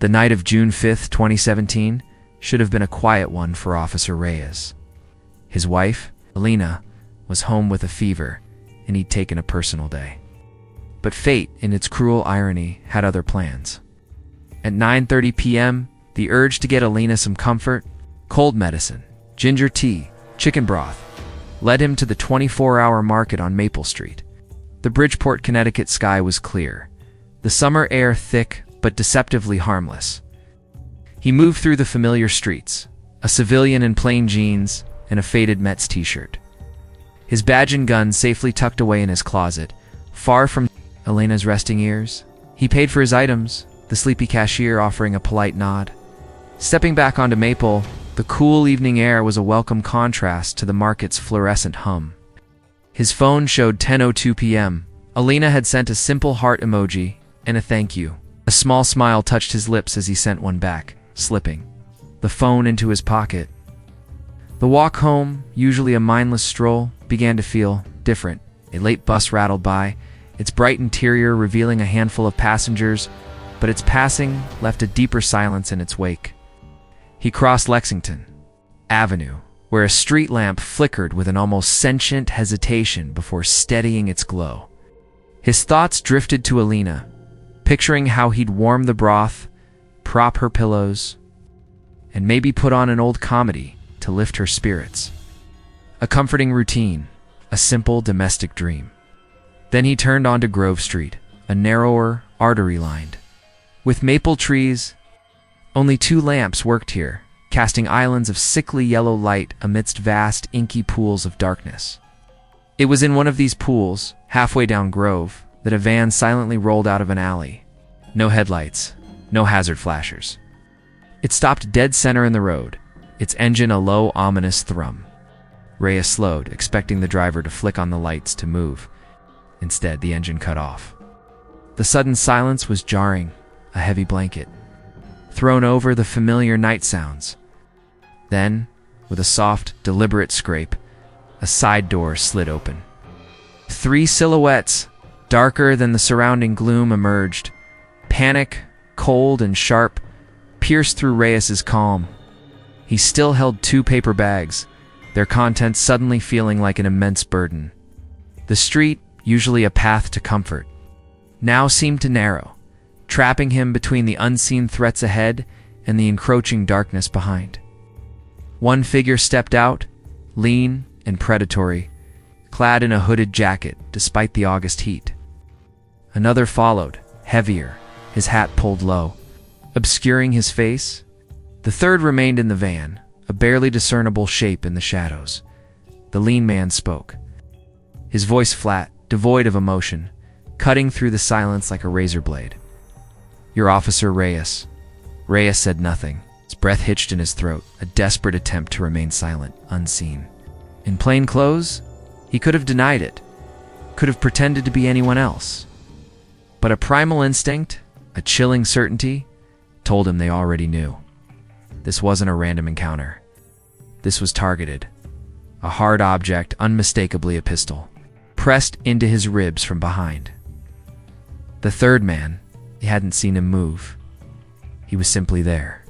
The night of June 5th, 2017, should have been a quiet one for Officer Reyes. His wife, Alina, was home with a fever, and he'd taken a personal day. But fate, in its cruel irony, had other plans. At 9:30 p.m., the urge to get Alina some comfort, cold medicine, ginger tea, chicken broth, led him to the 24-hour market on Maple Street. The Bridgeport, Connecticut sky was clear, the summer air thick but deceptively harmless. He moved through the familiar streets, a civilian in plain jeans and a faded Mets t-shirt. His badge and gun safely tucked away in his closet, far from Alina's resting ears. He paid for his items, the sleepy cashier offering a polite nod. Stepping back onto Maple, the cool evening air was a welcome contrast to the market's fluorescent hum. His phone showed 10:02 p.m. Alina had sent a simple heart emoji and a thank you. A small smile touched his lips as he sent one back, slipping the phone into his pocket. The walk home, usually a mindless stroll, began to feel different. A late bus rattled by, its bright interior revealing a handful of passengers, but its passing left a deeper silence in its wake. He crossed Lexington Avenue, where a street lamp flickered with an almost sentient hesitation before steadying its glow. His thoughts drifted to Alina, picturing how he'd warm the broth, prop her pillows, and maybe put on an old comedy to lift her spirits. A comforting routine, a simple domestic dream. Then he turned onto Grove Street, a narrower, artery-lined, with maple trees. Only 2 lamps worked here, casting islands of sickly yellow light amidst vast, inky pools of darkness. It was in one of these pools, halfway down Grove, that a van silently rolled out of an alley. No headlights, no hazard flashers. It stopped dead center in the road, its engine a low, ominous thrum. Reyes slowed, expecting the driver to flick on the lights to move. Instead, the engine cut off. The sudden silence was jarring, a heavy blanket, thrown over the familiar night sounds. Then, with a soft, deliberate scrape, a side door slid open. 3 silhouettes, darker than the surrounding gloom, emerged. Panic, cold and sharp, pierced through Reyes's calm. He still held 2 paper bags, their contents suddenly feeling like an immense burden. The street, usually a path to comfort, now seemed to narrow, trapping him between the unseen threats ahead and the encroaching darkness behind. One figure stepped out, lean and predatory, clad in a hooded jacket despite the August heat. Another followed, heavier, his hat pulled low, obscuring his face. The third remained in the van, a barely discernible shape in the shadows. The lean man spoke, his voice flat, devoid of emotion, cutting through the silence like a razor blade. "You're Officer Reyes." Reyes said nothing, his breath hitched in his throat, a desperate attempt to remain silent, unseen. In plain clothes, he could have denied it, could have pretended to be anyone else. But a primal instinct, a chilling certainty, told him they already knew. This wasn't a random encounter. This was targeted. A hard object, unmistakably a pistol, pressed into his ribs from behind. The third man, he hadn't seen him move. He was simply there.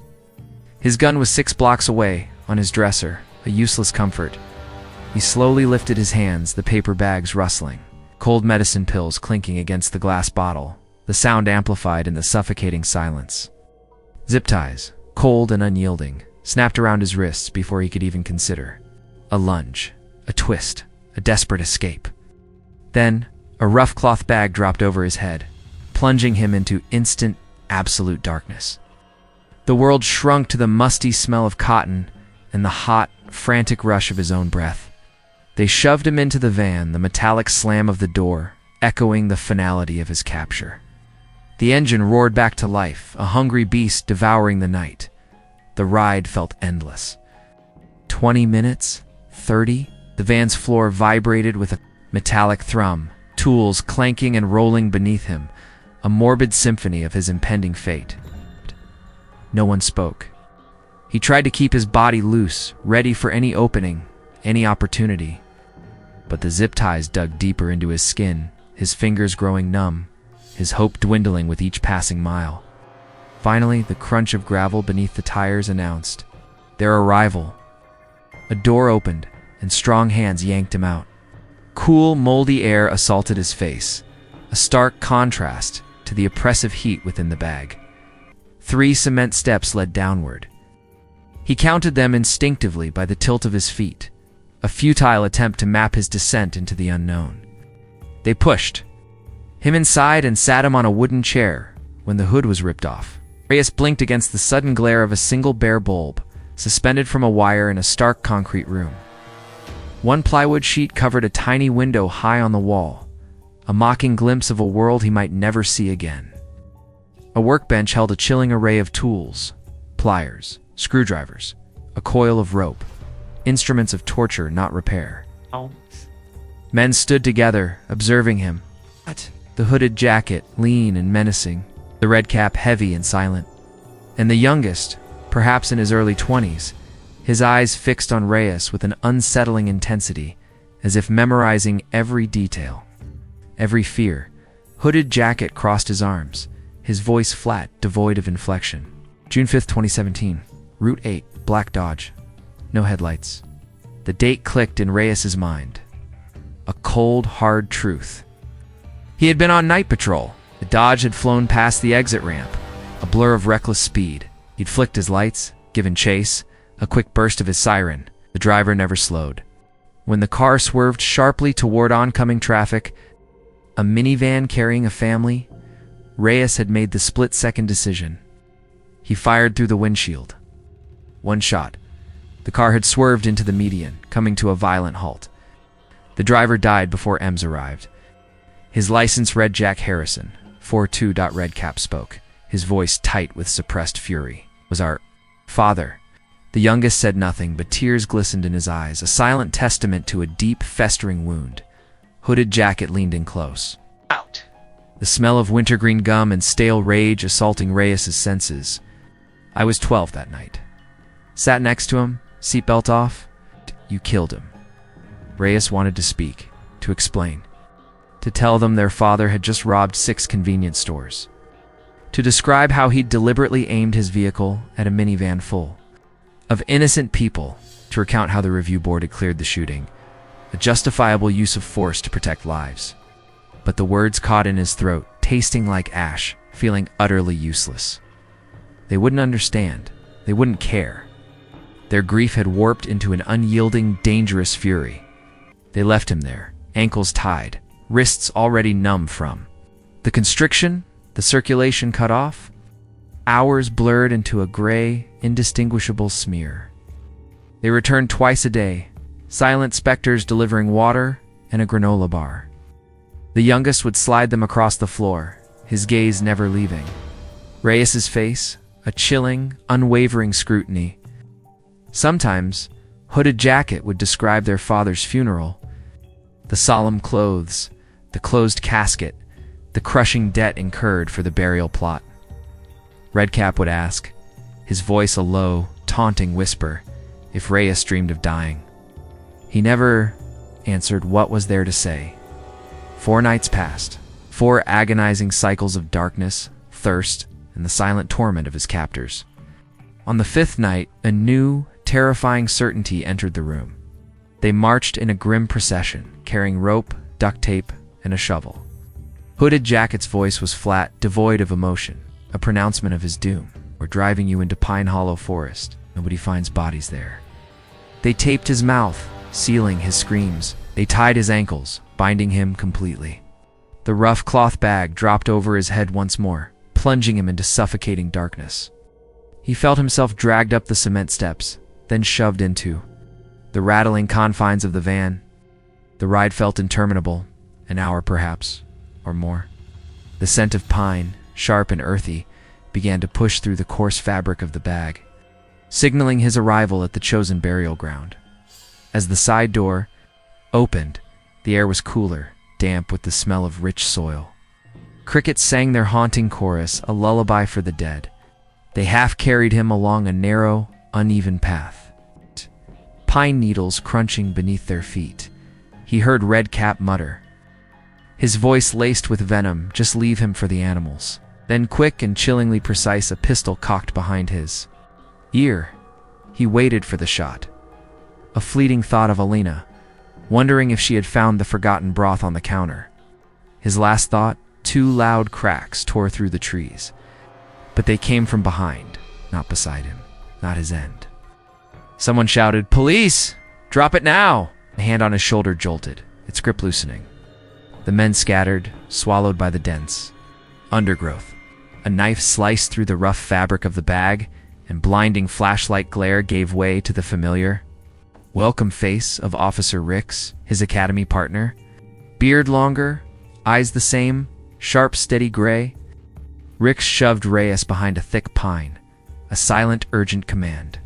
His gun was 6 blocks away, on his dresser, a useless comfort. He slowly lifted his hands, the paper bags rustling, cold medicine pills clinking against the glass bottle, the sound amplified in the suffocating silence. Zip ties, cold and unyielding, snapped around his wrists before he could even consider. A lunge, a twist, a desperate escape. Then, a rough cloth bag dropped over his head, plunging him into instant, absolute darkness. The world shrunk to the musty smell of cotton and the hot, frantic rush of his own breath. They shoved him into the van, the metallic slam of the door echoing the finality of his capture. The engine roared back to life, a hungry beast devouring the night. The ride felt endless. 20 minutes? 30? The van's floor vibrated with a metallic thrum, tools clanking and rolling beneath him, a morbid symphony of his impending fate. No one spoke. He tried to keep his body loose, ready for any opening, any opportunity. But the zip ties dug deeper into his skin, his fingers growing numb, his hope dwindling with each passing mile. Finally, the crunch of gravel beneath the tires announced their arrival. A door opened, and strong hands yanked him out. Cool, moldy air assaulted his face, a stark contrast to the oppressive heat within the bag. 3 cement steps led downward. He counted them instinctively by the tilt of his feet, a futile attempt to map his descent into the unknown. They pushed him inside and sat him on a wooden chair when the hood was ripped off. Reyes blinked against the sudden glare of a single bare bulb, suspended from a wire in a stark concrete room. One plywood sheet covered a tiny window high on the wall, a mocking glimpse of a world he might never see again. A workbench held a chilling array of tools, pliers, screwdrivers, a coil of rope, instruments of torture, not repair. Men stood together, observing him. The hooded jacket, lean and menacing, the red cap heavy and silent, and the youngest, perhaps in his early 20s, his eyes fixed on Reyes with an unsettling intensity, as if memorizing every detail, every fear. Hooded jacket crossed his arms, his voice flat, devoid of inflection. June 5th, 2017. Route 8, Black Dodge. No headlights. The date clicked in Reyes's mind. A cold, hard truth. He had been on night patrol. The Dodge had flown past the exit ramp, a blur of reckless speed. He'd flicked his lights, given chase, a quick burst of his siren. The driver never slowed. When the car swerved sharply toward oncoming traffic, a minivan carrying a family, Reyes had made the split-second decision. He fired through the windshield. One shot. The car had swerved into the median, coming to a violent halt. The driver died before Ems arrived. His license read Jack Harrison. 42. Redcap spoke, his voice tight with suppressed fury. Was our father. The youngest said nothing, but tears glistened in his eyes, a silent testament to a deep, festering wound. Hooded jacket leaned in close. Out. The smell of wintergreen gum and stale rage assaulting Reyes's senses. I was 12 that night. Sat next to him, seatbelt off. You killed him. Reyes wanted to speak, to explain, to tell them their father had just robbed 6 convenience stores, to describe how he'd deliberately aimed his vehicle at a minivan full of innocent people, to recount how the review board had cleared the shooting, a justifiable use of force to protect lives. But the words caught in his throat, tasting like ash, feeling utterly useless. They wouldn't understand. They wouldn't care. Their grief had warped into an unyielding, dangerous fury. They left him there, ankles tied, wrists already numb from the constriction, the circulation cut off, hours blurred into a gray, indistinguishable smear. They returned twice a day, silent specters delivering water and a granola bar. The youngest would slide them across the floor, his gaze never leaving. Reyes's face, a chilling, unwavering scrutiny. Sometimes, Hooded Jacket would describe their father's funeral. The solemn clothes, the closed casket, the crushing debt incurred for the burial plot. Redcap would ask, his voice a low, taunting whisper, if Reyes dreamed of dying. He never answered what was there to say. 4 nights passed, 4 agonizing cycles of darkness, thirst, and the silent torment of his captors. On the 5th night, a new, terrifying certainty entered the room. They marched in a grim procession, carrying rope, duct tape, and a shovel. Hooded Jacket's voice was flat, devoid of emotion, a pronouncement of his doom. We're driving you into Pine Hollow Forest. Nobody finds bodies there. They taped his mouth, sealing his screams. They tied his ankles, binding him completely. The rough cloth bag dropped over his head once more, plunging him into suffocating darkness. He felt himself dragged up the cement steps, then shoved into the rattling confines of the van. The ride felt interminable, an hour perhaps, or more. The scent of pine, sharp and earthy, began to push through the coarse fabric of the bag, signaling his arrival at the chosen burial ground. As the side door opened, the air was cooler, damp with the smell of rich soil. Crickets sang their haunting chorus, a lullaby for the dead. They half-carried him along a narrow, uneven path, pine needles crunching beneath their feet. He heard Redcap mutter, his voice laced with venom, "Just leave him for the animals." Then quick and chillingly precise, a pistol cocked behind his ear. He waited for the shot. A fleeting thought of Alina, wondering if she had found the forgotten broth on the counter. His last thought, two loud cracks tore through the trees. But they came from behind, not beside him, not his end. Someone shouted, "Police! Drop it now!" A hand on his shoulder jolted, its grip loosening. The men scattered, swallowed by the dense undergrowth. A knife sliced through the rough fabric of the bag, and blinding flashlight glare gave way to the familiar, welcome face of Officer Ricks, his academy partner. Beard longer, eyes the same, sharp, steady gray. Ricks shoved Reyes behind a thick pine, a silent, urgent command.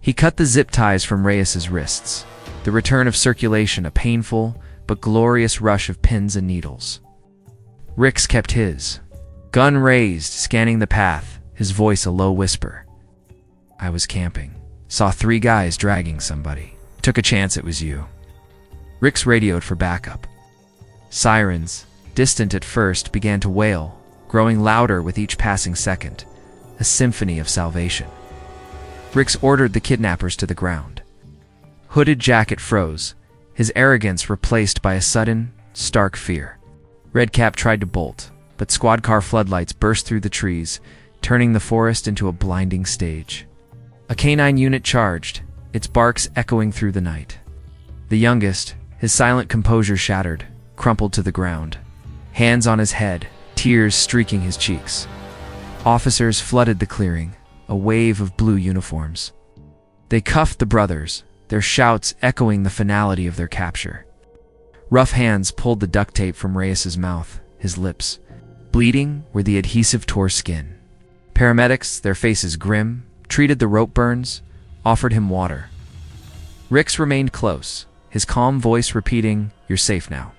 He cut the zip ties from Reyes's wrists, the return of circulation, a painful but glorious rush of pins and needles. Ricks kept his gun raised, scanning the path, his voice a low whisper. "I was camping. Saw 3 guys dragging somebody. Took a chance it was you." Ricks radioed for backup. Sirens, distant at first, began to wail, growing louder with each passing second, a symphony of salvation. Ricks ordered the kidnappers to the ground. Hooded Jacket froze, his arrogance replaced by a sudden, stark fear. Redcap tried to bolt, but squad car floodlights burst through the trees, turning the forest into a blinding stage. A canine unit charged, its barks echoing through the night. The youngest, his silent composure shattered, crumpled to the ground, hands on his head, tears streaking his cheeks. Officers flooded the clearing, a wave of blue uniforms. They cuffed the brothers, their shouts echoing the finality of their capture. Rough hands pulled the duct tape from Reyes's mouth, his lips, bleeding where the adhesive tore skin. Paramedics, their faces grim, treated the rope burns, offered him water. Ricks remained close, his calm voice repeating, "You're safe now."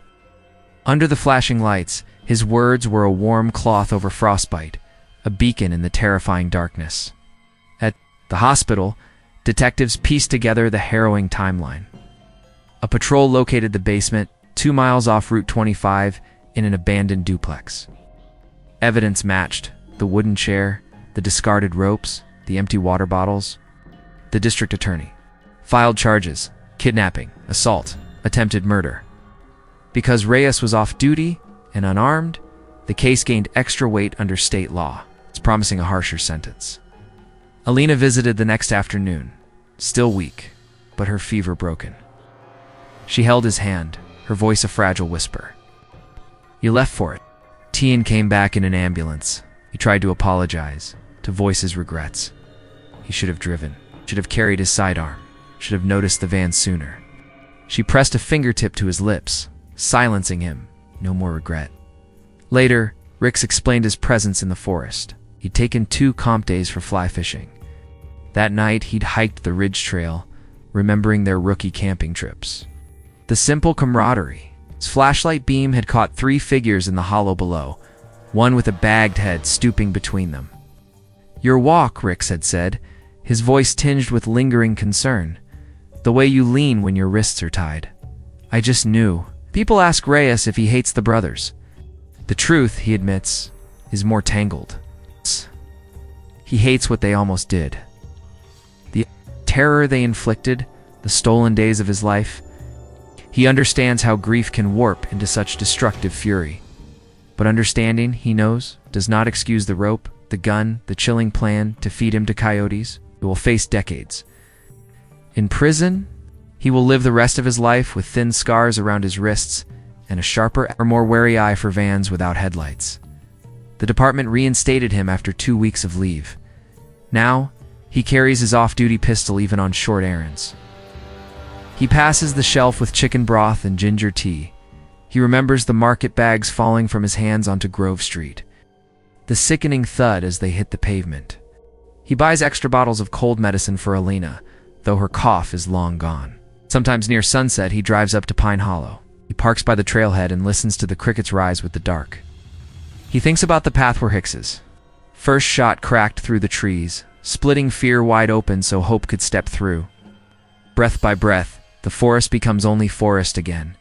Under the flashing lights, his words were a warm cloth over frostbite, a beacon in the terrifying darkness. At the hospital, detectives pieced together the harrowing timeline. A patrol located the basement, 2 miles off Route 25, in an abandoned duplex. Evidence matched: the wooden chair, the discarded ropes, the empty water bottles. The district attorney filed charges: kidnapping, assault, attempted murder. Because Reyes was off duty and unarmed, the case gained extra weight under state law, promising a harsher sentence. Alina visited the next afternoon, still weak, but her fever broken. She held his hand, her voice a fragile whisper. "You left for it." Tien came back in an ambulance. He tried to apologize, to voice his regrets. He should have driven, should have carried his sidearm, should have noticed the van sooner. She pressed a fingertip to his lips, silencing him. No more regret. Later, Ricks explained his presence in the forest. He'd taken 2 comp days for fly fishing. That night, he'd hiked the ridge trail, remembering their rookie camping trips. The simple camaraderie. His flashlight beam had caught 3 figures in the hollow below, one with a bagged head stooping between them. "Your walk," Ricks had said, his voice tinged with lingering concern. "The way you lean when your wrists are tied. I just knew." People ask Reyes if he hates the brothers. The truth, he admits, is more tangled. He hates what they almost did. The terror they inflicted, the stolen days of his life. He understands how grief can warp into such destructive fury. But understanding, he knows, does not excuse the rope, the gun, the chilling plan to feed him to coyotes, who will face decades. In prison, he will live the rest of his life with thin scars around his wrists and a sharper or more wary eye for vans without headlights. The department reinstated him after 2 weeks of leave. Now, he carries his off-duty pistol even on short errands. He passes the shelf with chicken broth and ginger tea. He remembers the market bags falling from his hands onto Grove Street, the sickening thud as they hit the pavement. He buys extra bottles of cold medicine for Alina, though her cough is long gone. Sometimes near sunset, he drives up to Pine Hollow. He parks by the trailhead and listens to the crickets rise with the dark. He thinks about the path where Hicks is. First shot cracked through the trees, splitting fear wide open so hope could step through. Breath by breath, the forest becomes only forest again.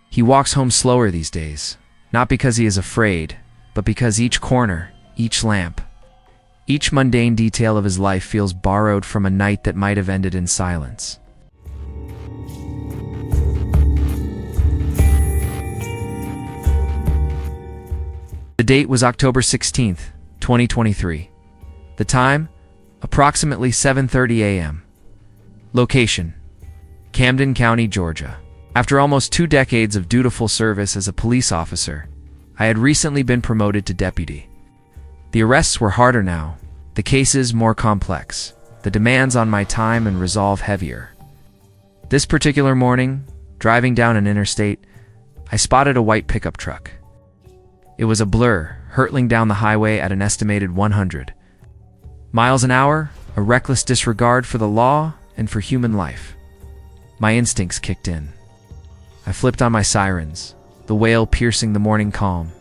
He walks home slower these days, not because he is afraid, but because each corner, each lamp, each mundane detail of his life feels borrowed from a night that might have ended in silence. The date was October 16th, 2023. The time? Approximately 7:30 a.m. Location: Camden County, Georgia. After almost 2 decades of dutiful service as a police officer, I had recently been promoted to deputy. The arrests were harder now, the cases more complex, the demands on my time and resolve heavier. This particular morning, driving down an interstate, I spotted a white pickup truck. It was a blur, hurtling down the highway at an estimated 100 miles an hour, a reckless disregard for the law and for human life. My instincts kicked in. I flipped on my sirens, the wail piercing the morning calm,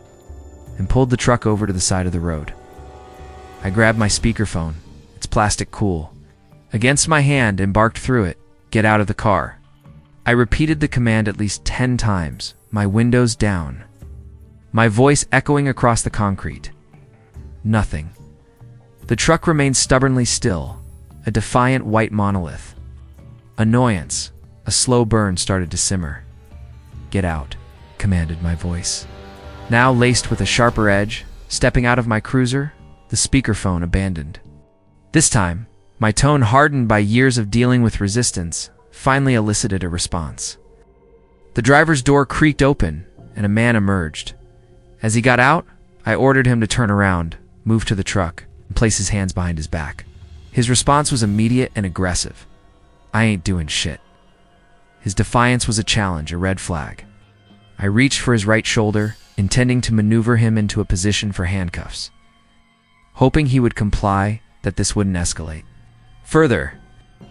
and pulled the truck over to the side of the road. I grabbed my speakerphone, its plastic cool, against my hand and barked through it, "Get out of the car." I repeated the command at least 10 times, my windows down, my voice echoing across the concrete. Nothing. The truck remained stubbornly still, a defiant white monolith. Annoyance, a slow burn started to simmer. "Get out," commanded my voice. Now laced with a sharper edge, stepping out of my cruiser, the speakerphone abandoned. This time, my tone hardened by years of dealing with resistance, finally elicited a response. The driver's door creaked open, and a man emerged. As he got out, I ordered him to turn around, move to the truck, and place his hands behind his back. His response was immediate and aggressive. "I ain't doing shit." His defiance was a challenge, a red flag. I reached for his right shoulder, intending to maneuver him into a position for handcuffs, hoping he would comply, that this wouldn't escalate further.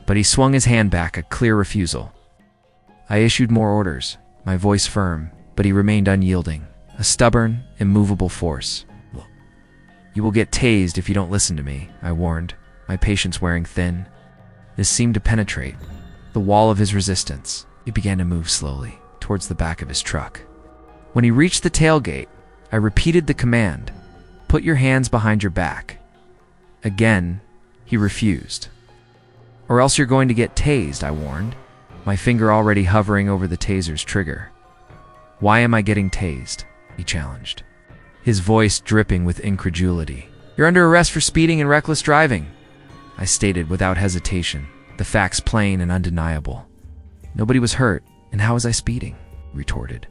But he swung his hand back, a clear refusal. I issued more orders, my voice firm, but he remained unyielding, a stubborn, immovable force. "You will get tased if you don't listen to me," I warned, my patience wearing thin. This seemed to penetrate the wall of his resistance. He began to move slowly towards the back of his truck. When he reached the tailgate, I repeated the command, "Put your hands behind your back." Again, he refused. "Or else you're going to get tased," I warned, my finger already hovering over the taser's trigger. "Why am I getting tased?" he challenged, his voice dripping with incredulity. "You're under arrest for speeding and reckless driving," I stated without hesitation, the facts plain and undeniable. "Nobody was hurt, and how was I speeding?" he retorted,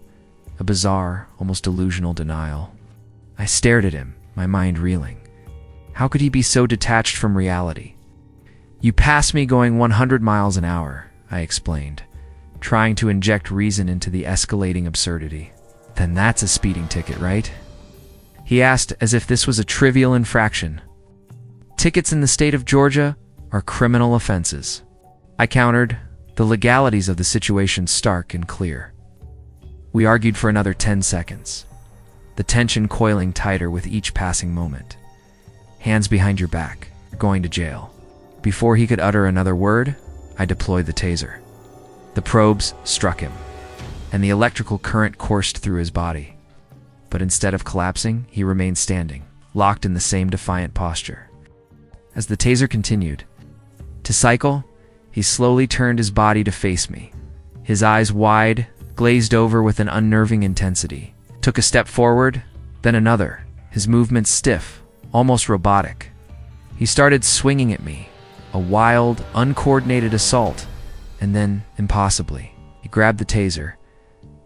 a bizarre, almost delusional denial. I stared at him, my mind reeling. How could he be so detached from reality? "You passed me going 100 miles an hour, I explained, trying to inject reason into the escalating absurdity. "Then that's a speeding ticket, right?" he asked, as if this was a trivial infraction. "Tickets in the state of Georgia are criminal offenses," I countered, the legalities of the situation stark and clear. We argued for another 10 seconds, the tension coiling tighter with each passing moment. "Hands behind your back, you're going to jail." Before he could utter another word, I deployed the taser. The probes struck him, and the electrical current coursed through his body. But instead of collapsing, he remained standing, locked in the same defiant posture. As the taser continued to cycle, he slowly turned his body to face me, his eyes wide, glazed over with an unnerving intensity. Took a step forward, then another, his movements stiff, almost robotic. He started swinging at me, a wild, uncoordinated assault, and then, impossibly, he grabbed the taser.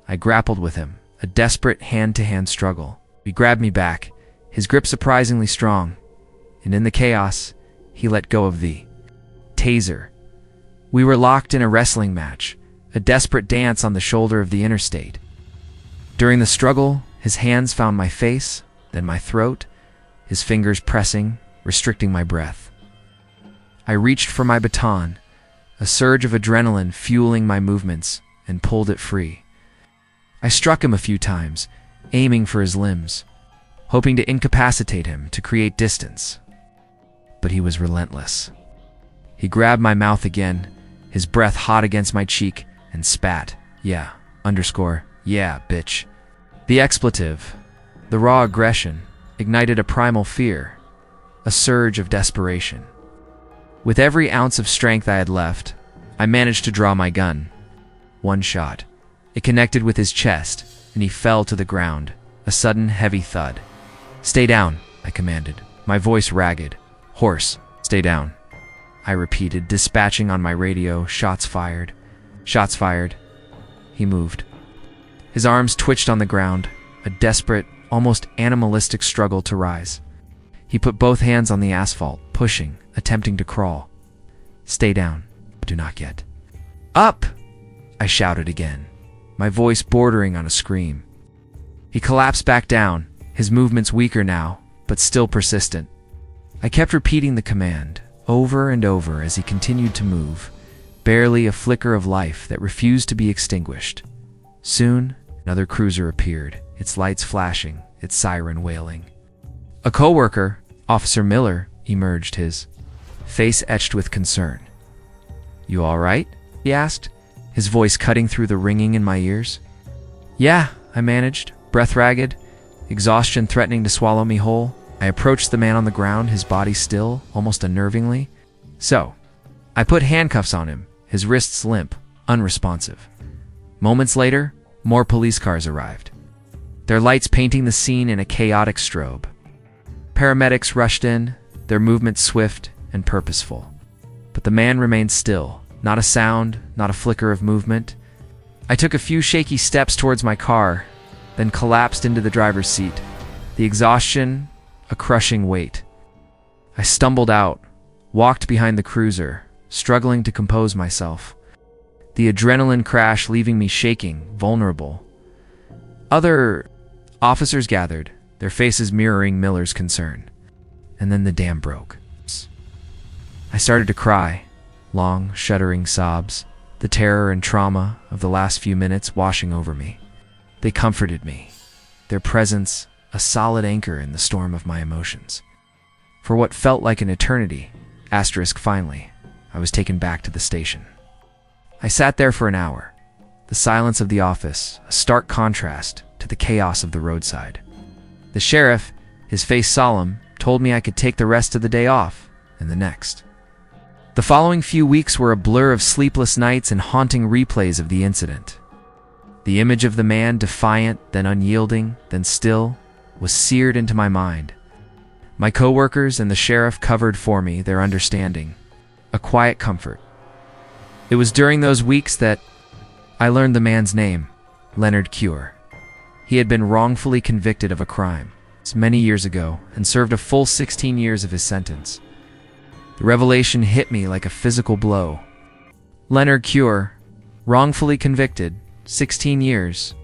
I grappled with him, a desperate hand-to-hand struggle. He grabbed me back, his grip surprisingly strong, and in the chaos, he let go of the taser. We were locked in a wrestling match, a desperate dance on the shoulder of the interstate. During the struggle, his hands found my face, then my throat, his fingers pressing, restricting my breath. I reached for my baton, a surge of adrenaline fueling my movements, and pulled it free. I struck him a few times, aiming for his limbs, hoping to incapacitate him, to create distance. But he was relentless. He grabbed my mouth again, his breath hot against my cheek, and spat. Yeah, bitch. The expletive, the raw aggression, ignited a primal fear, a surge of desperation. With every ounce of strength I had left, I managed to draw my gun. One shot. It connected with his chest, and he fell to the ground, a sudden heavy thud. "Stay down," I commanded, my voice ragged, hoarse. "Stay down," I repeated, dispatching on my radio, "Shots fired. Shots fired." He moved. His arms twitched on the ground, a desperate, almost animalistic struggle to rise. He put both hands on the asphalt, pushing, attempting to crawl. "Stay down. Do not get up," I shouted again, my voice bordering on a scream. He collapsed back down, his movements weaker now, but still persistent. I kept repeating the command, over and over as he continued to move, barely a flicker of life that refused to be extinguished. Soon, another cruiser appeared, its lights flashing, its siren wailing. A coworker, Officer Miller, emerged, his face etched with concern. "You all right?" he asked, his voice cutting through the ringing in my ears. "Yeah," I managed, breath ragged, exhaustion threatening to swallow me whole. I approached the man on the ground, his body still, almost unnervingly. "So," I put handcuffs on him, his wrists limp, unresponsive. Moments later, more police cars arrived, their lights painting the scene in a chaotic strobe. Paramedics rushed in, their movements swift and purposeful. But the man remained still, not a sound, not a flicker of movement. I took a few shaky steps towards my car, then collapsed into the driver's seat, the exhaustion a crushing weight. I stumbled out, walked behind the cruiser, struggling to compose myself, the adrenaline crash leaving me shaking, vulnerable. Other officers gathered, their faces mirroring Miller's concern. And then the dam broke. I started to cry, long, shuddering sobs, the terror and trauma of the last few minutes washing over me. They comforted me, their presence a solid anchor in the storm of my emotions. For what felt like an eternity, finally, I was taken back to the station. I sat there for an hour, the silence of the office, a stark contrast to the chaos of the roadside. The sheriff, his face solemn, told me I could take the rest of the day off, and the next. The following few weeks were a blur of sleepless nights and haunting replays of the incident. The image of the man, defiant, then unyielding, then still, was seared into my mind. My coworkers and the sheriff covered for me their understanding, a quiet comfort. It was during those weeks that I learned the man's name, Leonard Cure. He had been wrongfully convicted of a crime many years ago and served a full 16 years of his sentence. The revelation hit me like a physical blow. Leonard Cure, wrongfully convicted, 16 years.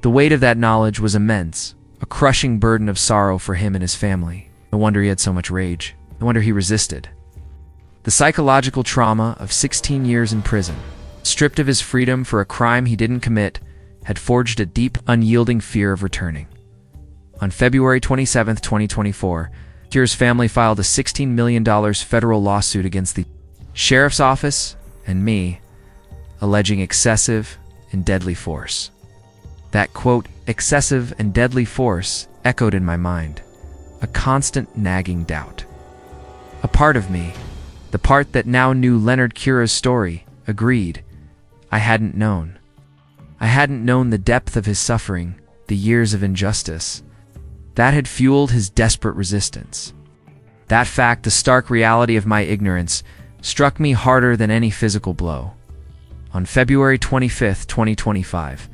The weight of that knowledge was immense, a crushing burden of sorrow for him and his family. No wonder he had so much rage. No wonder he resisted. The psychological trauma of 16 years in prison, stripped of his freedom for a crime he didn't commit, had forged a deep, unyielding fear of returning. On February 27, 2024, Cure's family filed a $16 million federal lawsuit against the sheriff's office and me, alleging excessive and deadly force. That, quote, excessive and deadly force echoed in my mind, a constant nagging doubt. A part of me, the part that now knew Leonard Cure's story, agreed. I hadn't known. I hadn't known the depth of his suffering, the years of injustice. That had fueled his desperate resistance. That fact, the stark reality of my ignorance, struck me harder than any physical blow. On February 25, 2025,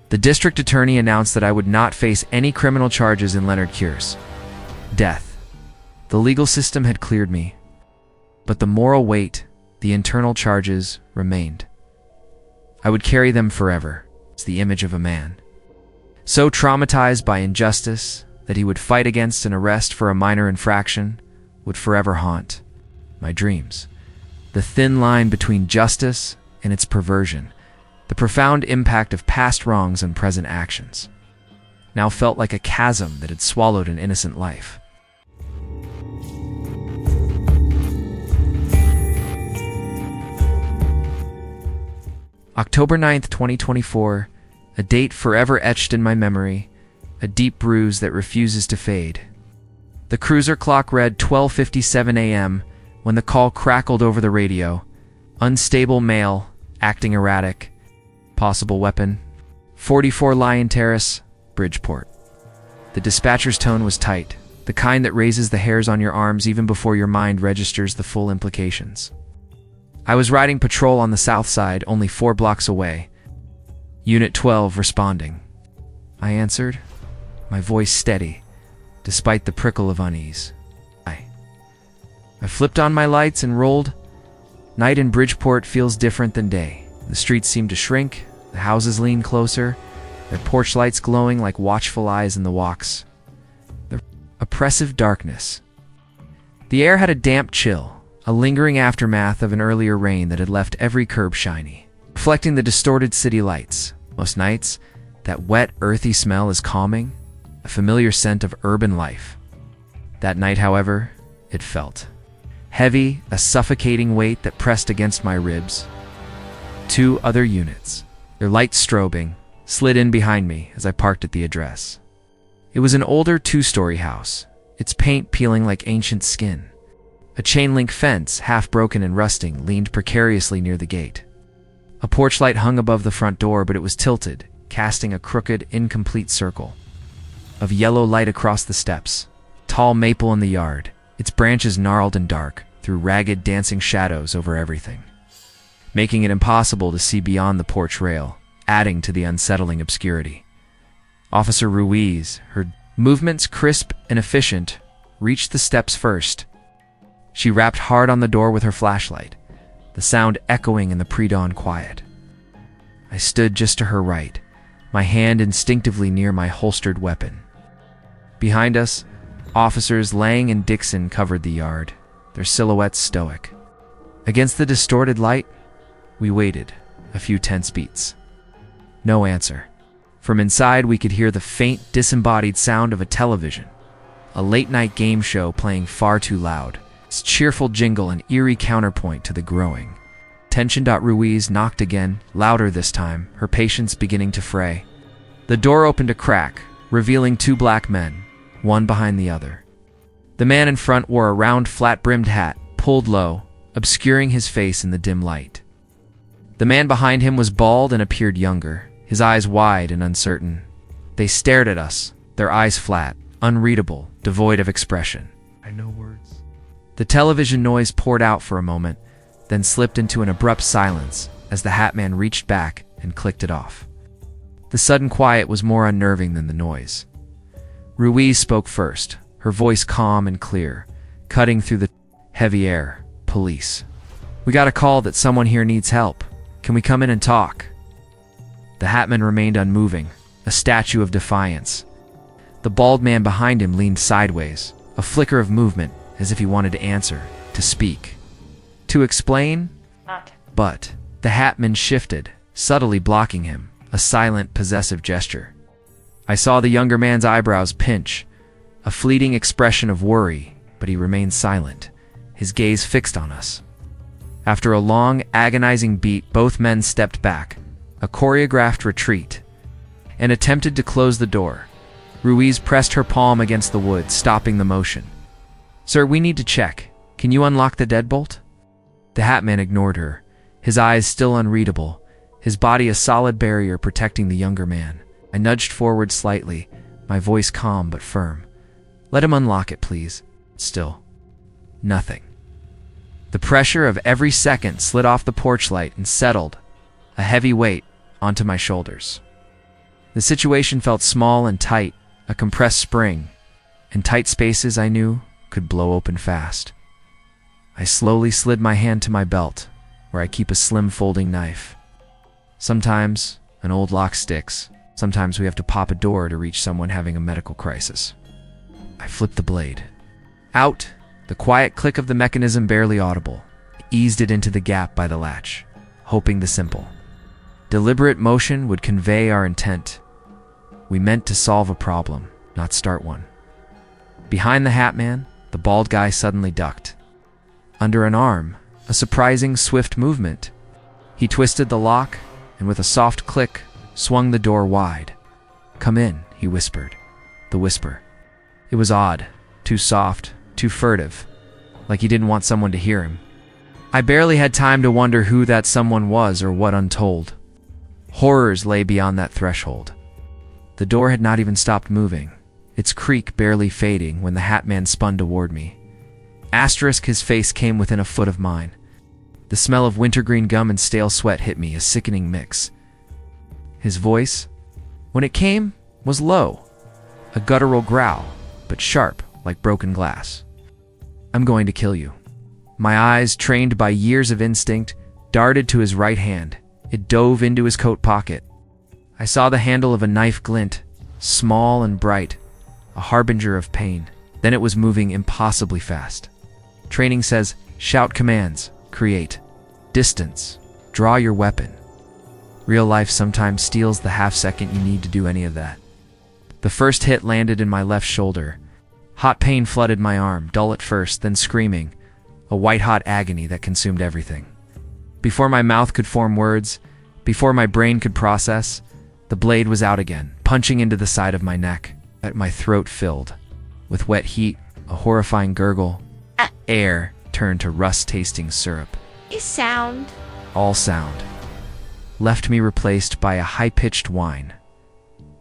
the district attorney announced that I would not face any criminal charges in Leonard Cure's death. The legal system had cleared me, but the moral weight, the internal charges, remained. I would carry them forever. It's the image of a man, so traumatized by injustice that he would fight against an arrest for a minor infraction, would forever haunt my dreams. The thin line between justice and its perversion, the profound impact of past wrongs on present actions, now felt like a chasm that had swallowed an innocent life. October 9th, 2024, a date forever etched in my memory, a deep bruise that refuses to fade. The cruiser clock read 12:57 a.m. when the call crackled over the radio. Unstable male, acting erratic. Possible weapon. 44 Lion Terrace, Bridgeport. The dispatcher's tone was tight, the kind that raises the hairs on your arms even before your mind registers the full implications. I was riding patrol on the south side, only 4 blocks away. Unit 12 responding. I answered, my voice steady, despite the prickle of unease. I flipped on my lights and rolled. Night in Bridgeport feels different than day. The streets seem to shrink, the houses lean closer, their porch lights glowing like watchful eyes in the walks. The oppressive darkness. The air had a damp chill, a lingering aftermath of an earlier rain that had left every curb shiny, reflecting the distorted city lights. Most nights, that wet, earthy smell is calming, a familiar scent of urban life. That night, however, it felt heavy, a suffocating weight that pressed against my ribs. 2 other units, their lights strobing, slid in behind me as I parked at the address. It was an older 2-story house, its paint peeling like ancient skin. A chain-link fence, half broken and rusting, leaned precariously near the gate. A porch light hung above the front door, but it was tilted, casting a crooked, incomplete circle of yellow light across the steps. Tall maple in the yard, its branches gnarled and dark, threw ragged, dancing shadows over everything, making it impossible to see beyond the porch rail, adding to the unsettling obscurity. Officer Ruiz, her movements crisp and efficient, reached the steps first. She rapped hard on the door with her flashlight, the sound echoing in the pre-dawn quiet. I stood just to her right, my hand instinctively near my holstered weapon. Behind us, officers Lang and Dixon covered the yard, their silhouettes stoic. Against the distorted light, we waited, a few tense beats. No answer. From inside, we could hear the faint, disembodied sound of a television, a late-night game show playing far too loud, its cheerful jingle an eerie counterpoint to the growing tension. Ruiz knocked again, louder this time, her patience beginning to fray. The door opened a crack, revealing 2 black men, one behind the other. The man in front wore a round, flat-brimmed hat, pulled low, obscuring his face in the dim light. The man behind him was bald and appeared younger, his eyes wide and uncertain. They stared at us, their eyes flat, unreadable, devoid of expression. I know words. The television noise poured out for a moment, then slipped into an abrupt silence as the hat man reached back and clicked it off. The sudden quiet was more unnerving than the noise. Ruiz spoke first, her voice calm and clear, cutting through the heavy air. Police. We got a call that someone here needs help. Can we come in and talk? The hatman remained unmoving, a statue of defiance. The bald man behind him leaned sideways, a flicker of movement, as if he wanted to answer, to speak. To explain? Not. But the hatman shifted, subtly blocking him, a silent, possessive gesture. I saw the younger man's eyebrows pinch, a fleeting expression of worry, but he remained silent, his gaze fixed on us. After a long, agonizing beat, both men stepped back, a choreographed retreat, and attempted to close the door. Ruiz pressed her palm against the wood, stopping the motion. Sir, we need to check. Can you unlock the deadbolt? The hatman ignored her, his eyes still unreadable, his body a solid barrier protecting the younger man. I nudged forward slightly, my voice calm but firm. Let him unlock it, please. Still, nothing. The pressure of every second slid off the porch light and settled, a heavy weight, onto my shoulders. The situation felt small and tight, a compressed spring, and tight spaces I knew could blow open fast. I slowly slid my hand to my belt, where I keep a slim folding knife. Sometimes an old lock sticks. Sometimes we have to pop a door to reach someone having a medical crisis. I flipped the blade. Out, the quiet click of the mechanism barely audible, eased it into the gap by the latch, hoping the simple, deliberate motion would convey our intent. We meant to solve a problem, not start one. Behind the hatman, the bald guy suddenly ducked. Under an arm, a surprising swift movement. He twisted the lock, and with a soft click, swung the door wide. Come in, he whispered, the whisper. It was odd, too soft, too furtive, like he didn't want someone to hear him. I barely had time to wonder who that someone was or what untold. Horrors lay beyond that threshold. The door had not even stopped moving, its creak barely fading when the Hat Man spun toward me. His face came within a foot of mine. The smell of wintergreen gum and stale sweat hit me, a sickening mix. His voice, when it came, was low, a guttural growl, but sharp like broken glass. I'm going to kill you. My eyes, trained by years of instinct, darted to his right hand. It dove into his coat pocket. I saw the handle of a knife glint, small and bright, a harbinger of pain. Then it was moving impossibly fast. Training says, shout commands, create, distance, draw your weapon. Real life sometimes steals the half-second you need to do any of that. The first hit landed in my left shoulder. Hot pain flooded my arm, dull at first, then screaming, a white-hot agony that consumed everything. Before my mouth could form words, before my brain could process, the blade was out again, punching into the side of my neck, my throat filled. With wet heat, a horrifying gurgle, air turned to rust-tasting syrup. All sound. Left me replaced by a high-pitched whine.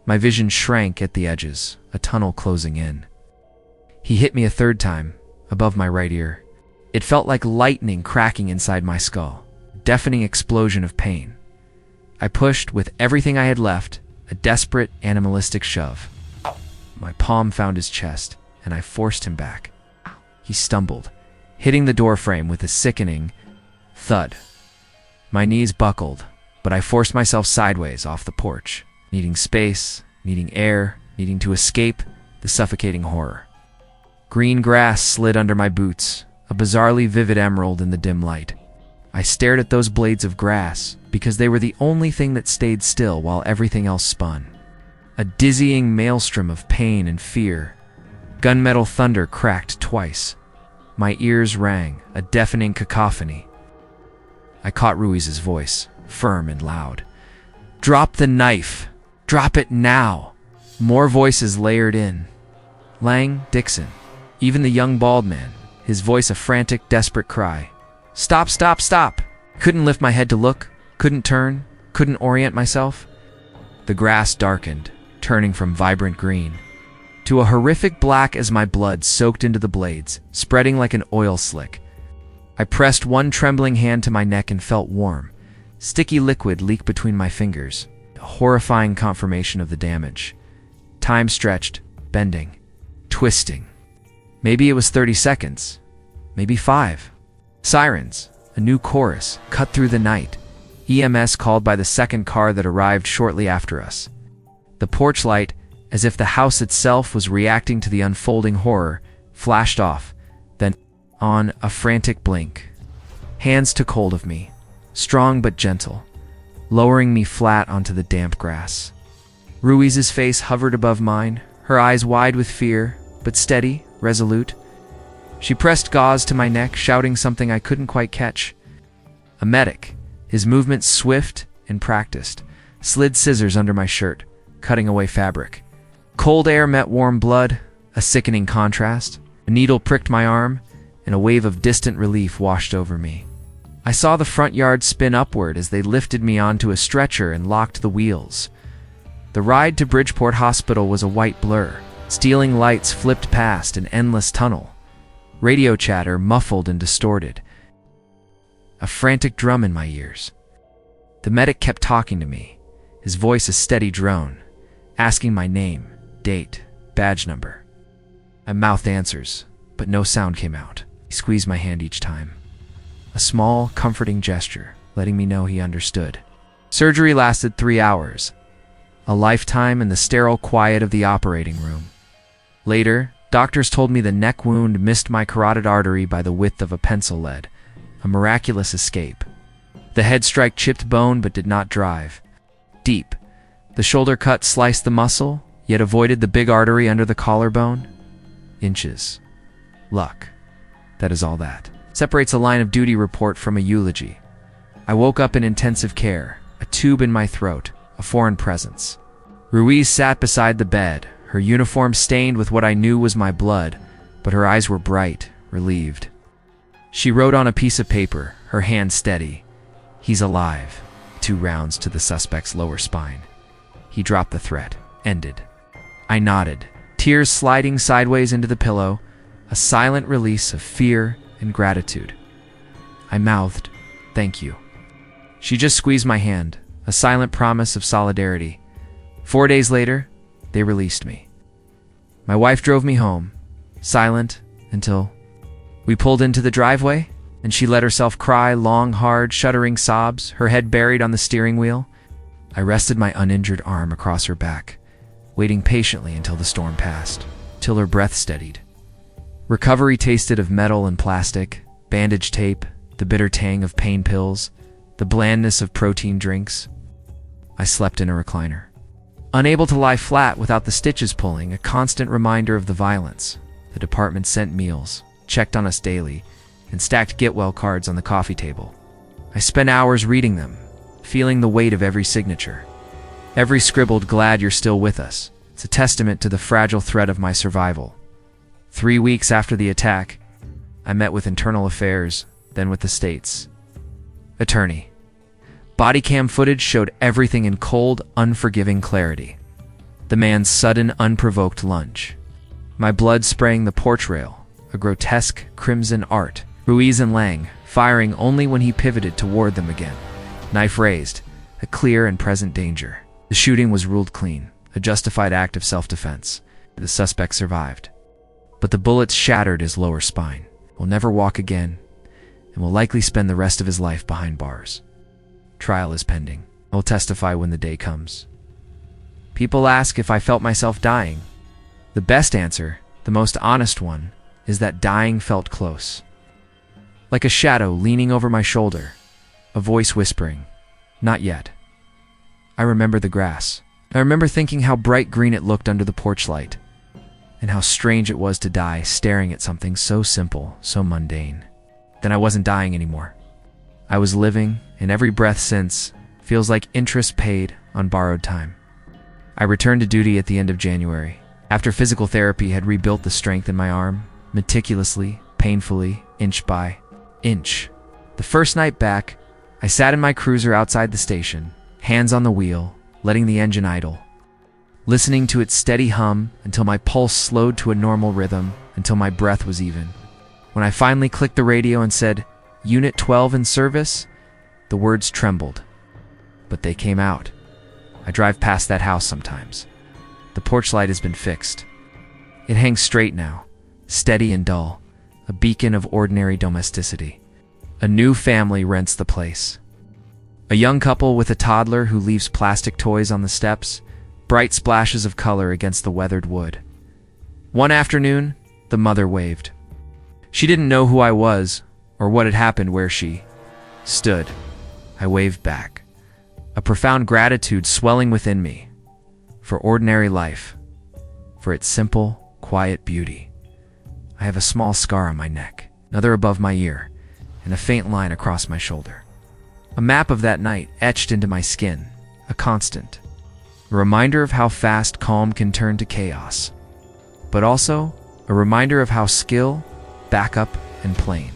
My vision shrank at the edges, a tunnel closing in. He hit me a third time, above my right ear. It felt like lightning cracking inside my skull, a deafening explosion of pain. I pushed with everything I had left, a desperate, animalistic shove. My palm found his chest, and I forced him back. He stumbled, hitting the doorframe with a sickening thud. My knees buckled, but I forced myself sideways off the porch, needing space, needing air, needing to escape the suffocating horror. Green grass slid under my boots, a bizarrely vivid emerald in the dim light. I stared at those blades of grass because they were the only thing that stayed still while everything else spun. A dizzying maelstrom of pain and fear. Gunmetal thunder cracked twice. My ears rang, a deafening cacophony. I caught Ruiz's voice, firm and loud. Drop the knife! Drop it now! More voices layered in. Lang, Dixon, even the young bald man, his voice a frantic, desperate cry. Stop, stop, stop! Couldn't lift my head to look, couldn't turn, couldn't orient myself. The grass darkened, turning from vibrant green to a horrific black as my blood soaked into the blades, spreading like an oil slick. I pressed one trembling hand to my neck and felt warm, sticky liquid leak between my fingers, a horrifying confirmation of the damage. Time stretched, bending, twisting. Maybe it was 30 seconds, maybe 5. Sirens, a new chorus, cut through the night. EMS called by the second car that arrived shortly after us. The porch light, as if the house itself was reacting to the unfolding horror, flashed off, then on a frantic blink. Hands took hold of me, strong but gentle, lowering me flat onto the damp grass. Ruiz's face hovered above mine, her eyes wide with fear, but steady, resolute. She pressed gauze to my neck, shouting something I couldn't quite catch. A medic, his movements swift and practiced, slid scissors under my shirt, cutting away fabric. Cold air met warm blood, a sickening contrast. A needle pricked my arm, and a wave of distant relief washed over me. I saw the front yard spin upward as they lifted me onto a stretcher and locked the wheels. The ride to Bridgeport Hospital was a white blur. Stealing lights flipped past an endless tunnel. Radio chatter muffled and distorted. A frantic drum in my ears. The medic kept talking to me, his voice a steady drone, asking my name, date, badge number. I mouthed answers, but no sound came out. He squeezed my hand each time. A small, comforting gesture, letting me know he understood. Surgery lasted 3 hours. A lifetime in the sterile quiet of the operating room. Later, doctors told me the neck wound missed my carotid artery by the width of a pencil lead. A miraculous escape. The head strike chipped bone but did not drive. Deep. The shoulder cut sliced the muscle, yet avoided the big artery under the collarbone. Inches. Luck. That is all that. Separates a line of duty report from a eulogy. I woke up in intensive care, a tube in my throat, a foreign presence. Ruiz sat beside the bed, her uniform stained with what I knew was my blood, but her eyes were bright, relieved. She wrote on a piece of paper, her hand steady, "He's alive." 2 rounds to the suspect's lower spine. He dropped the threat. Ended. I nodded, tears sliding sideways into the pillow, a silent release of fear and gratitude. I mouthed, "Thank you." She just squeezed my hand, a silent promise of solidarity. 4 days later, they released me. My wife drove me home, silent until we pulled into the driveway, and she let herself cry long, hard, shuddering sobs, her head buried on the steering wheel. I rested my uninjured arm across her back, waiting patiently until the storm passed, till her breath steadied. Recovery tasted of metal and plastic, bandage tape, the bitter tang of pain pills, the blandness of protein drinks. I slept in a recliner, unable to lie flat without the stitches pulling, a constant reminder of the violence. The department sent meals, checked on us daily, and stacked get well cards on the coffee table. I spent hours reading them, feeling the weight of every signature. Every scribbled "glad you're still with us." It's a testament to the fragile thread of my survival. 3 weeks after the attack, I met with Internal Affairs, then with the States. Attorney. Body cam footage showed everything in cold, unforgiving clarity. The man's sudden, unprovoked lunge. My blood spraying the porch rail, a grotesque crimson art. Ruiz and Lang firing only when he pivoted toward them again. Knife raised, a clear and present danger. The shooting was ruled clean, a justified act of self-defense. The suspect survived. But the bullets shattered his lower spine. Will never walk again, and will likely spend the rest of his life behind bars. Trial is pending. I will testify when the day comes. People ask if I felt myself dying. The best answer, the most honest one, is that dying felt close. Like a shadow leaning over my shoulder, a voice whispering, "Not yet." I remember the grass. I remember thinking how bright green it looked under the porch light, and how strange it was to die staring at something so simple, so mundane. Then I wasn't dying anymore. I was living, and every breath since feels like interest paid on borrowed time. I returned to duty at the end of January, after physical therapy had rebuilt the strength in my arm, meticulously, painfully, inch by inch. The first night back, I sat in my cruiser outside the station, hands on the wheel, letting the engine idle, listening to its steady hum until my pulse slowed to a normal rhythm, until my breath was even. When I finally clicked the radio and said, "Unit 12 in service," the words trembled, but they came out. I drive past that house sometimes. The porch light has been fixed. It hangs straight now, steady and dull, a beacon of ordinary domesticity. A new family rents the place. A young couple with a toddler who leaves plastic toys on the steps, bright splashes of color against the weathered wood. One afternoon, the mother waved. She didn't know who I was or what had happened where she stood. I waved back, a profound gratitude swelling within me for ordinary life, for its simple, quiet beauty. I have a small scar on my neck, another above my ear, and a faint line across my shoulder. A map of that night etched into my skin, a constant, a reminder of how fast calm can turn to chaos, but also a reminder of how skill, backup, and plain,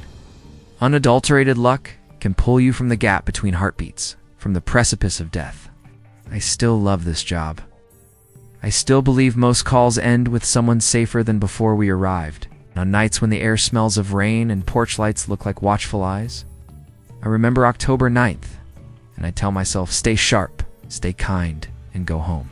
unadulterated luck can pull you from the gap between heartbeats, from the precipice of death. I still love this job. I still believe most calls end with someone safer than before we arrived. On nights when the air smells of rain and porch lights look like watchful eyes, I remember October 9th, and I tell myself, stay sharp, stay kind, and go home.